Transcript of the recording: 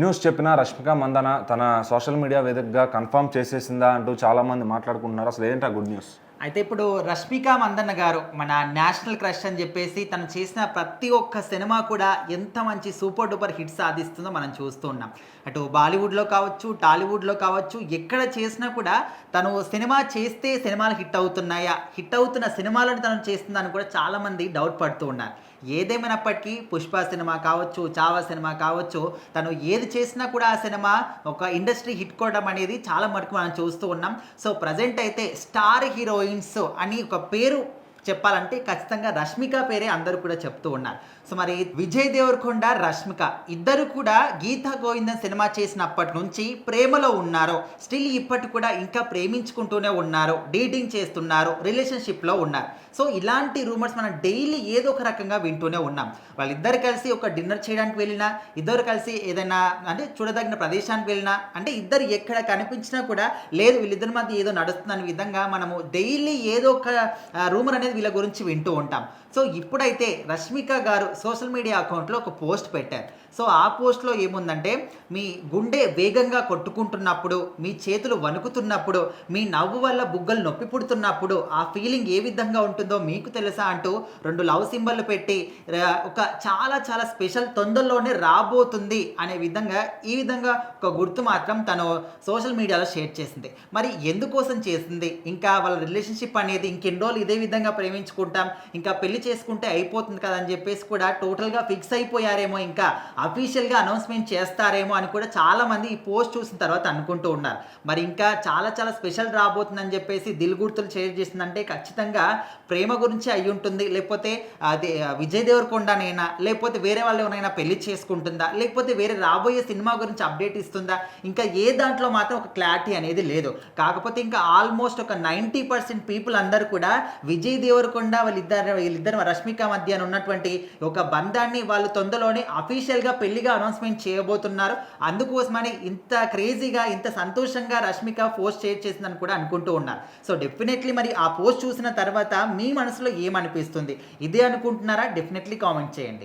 News చెప్పినా రష్మిక మందన తన social media వేదికగా కన్ఫర్మ్ చేసేసిందా అంటూ చాలామంది మాట్లాడుకుంటున్నారు. అసలు ఏంటా గుడ్ న్యూస్? అయితే ఇప్పుడు రష్మిక మందన్న గారు మన నేషనల్ క్రష్ అని చెప్పేసి తను చేసిన ప్రతి ఒక్క సినిమా కూడా ఎంత మంచి సూపర్ డూపర్ హిట్ సాధిస్తుందో మనం చూస్తూ ఉన్నాం. అటు బాలీవుడ్లో కావచ్చు, టాలీవుడ్లో కావచ్చు, ఎక్కడ చేసినా కూడా తను సినిమా చేస్తే సినిమాలు హిట్ అవుతున్నాయా, హిట్ అవుతున్న సినిమాలను తను చేస్తుందని కూడా చాలామంది డౌట్ పడుతూ ఉన్నారు. ఏదేమైనప్పటికీ పుష్ప సినిమా కావచ్చు, చావా సినిమా కావచ్చు, తను ఏది చేసినా కూడా ఆ సినిమా ఒక ఇండస్ట్రీ హిట్ కొట్టడం అనేది చాలా మటుకు మనం చూస్తూ ఉన్నాం. సో ప్రజెంట్ అయితే స్టార్ హీరోయిన్స్ అని ఒక పేరు చెప్పాలంటే ఖచ్చితంగా రష్మిక పేరే అందరూ కూడా చెప్తూ ఉన్నారు. సో మరి విజయ్ దేవరకొండ, రష్మిక ఇద్దరు కూడా గీతా గోవిందం సినిమా చేసినప్పటి నుంచి ప్రేమలో ఉన్నారు. స్టిల్ ఇప్పటి కూడా ఇంకా ప్రేమించుకుంటూనే ఉన్నారు, డేటింగ్ చేస్తున్నారు, రిలేషన్షిప్లో ఉన్నారు. సో ఇలాంటి రూమర్స్ మనం డైలీ ఏదో ఒక రకంగా వింటూనే ఉన్నాం. వాళ్ళిద్దరు కలిసి ఒక డిన్నర్ చేయడానికి వెళ్ళినా, ఇద్దరు కలిసి ఏదైనా అంటే చూడదగిన ప్రదేశానికి వెళ్ళినా, అంటే ఇద్దరు ఎక్కడ కనిపించినా కూడా లేదు వీళ్ళిద్దరి మధ్య ఏదో నడుస్తుందనే విధంగా మనము డైలీ ఏదో ఒక రూమర్ అనేది వీళ్ళ గురించి వింటూ ఉంటాం. సో ఇప్పుడైతే రష్మిక గారు సోషల్ మీడియా అకౌంట్లో ఒక పోస్ట్ పెట్టారు. సో ఆ పోస్ట్లో ఏముందంటే, మీ గుండె వేగంగా కొట్టుకుంటున్నప్పుడు, మీ చేతులు వణుకుతున్నప్పుడు, మీ నవ్వు వల్ల బుగ్గలు నొప్పి పుడుతున్నప్పుడు ఆ ఫీలింగ్ ఏ విధంగా ఉంటుందో మీకు తెలుసా అంటూ 2 లవ్ సింబల్లు పెట్టి ఒక చాలా చాలా స్పెషల్ తొందరలోనే రాబోతుంది అనే విధంగా ఈ విధంగా ఒక గుర్తు మాత్రం తను సోషల్ మీడియాలో షేర్ చేసింది. మరి ఎందుకోసం చేసింది? ఇంకా వాళ్ళ రిలేషన్షిప్ అనేది ఇంకెన్ని రోజులు ఇదే విధంగా ప్రేమించుకుంటాం, ఇంకా పెళ్లి చేసుకుంటే అయిపోతుంది కదా అని చెప్పేసి కూడా టోటల్గా ఫిక్స్ అయిపోయారేమో, ఇంకా అఫీషియల్గా అనౌన్స్మెంట్ చేస్తారేమో అని కూడా చాలామంది ఈ పోస్ట్ చూసిన తర్వాత అనుకుంటూ ఉన్నారు. మరి ఇంకా చాలా చాలా స్పెషల్ రాబోతుందని చెప్పేసి దిల్ గుర్తులు షేర్ చేసిందంటే ఖచ్చితంగా ప్రేమ గురించి అయి ఉంటుంది, లేకపోతే అది విజయ్ దేవరకొండనైనా, లేకపోతే వేరే వాళ్ళు ఎవరైనా పెళ్లి చేసుకుంటుందా, లేకపోతే వేరే రాబోయే సినిమా గురించి అప్డేట్ ఇస్తుందా, ఇంకా ఏ దాంట్లో మాత్రం ఒక క్లారిటీ అనేది లేదు. కాకపోతే ఇంకా ఆల్మోస్ట్ ఒక 90% పీపుల్ అందరూ కూడా విజయ్ దేవరకొండ వీళ్ళిద్దరు రష్మిక మధ్య ఉన్నటువంటి ఒక బంధాన్ని వాళ్ళు తొందరలోనే అఫీషియల్గా పెళ్లిగా అనౌన్స్మెంట్ చేయబోతున్నారు. అందుకోసమని ఇంత క్రేజీగా, ఇంత సంతోషంగా రష్మిక పోస్ట్ షేర్ చేసిందని కూడా అనుకుంటూ ఉన్నారు. సో డెఫినెట్లీ మరి ఆ పోస్ట్ చూసిన తర్వాత మీ మనసులో ఏమనిపిస్తుంది? ఇదే అనుకుంటున్నారా? డెఫినెట్లీ కామెంట్ చేయండి.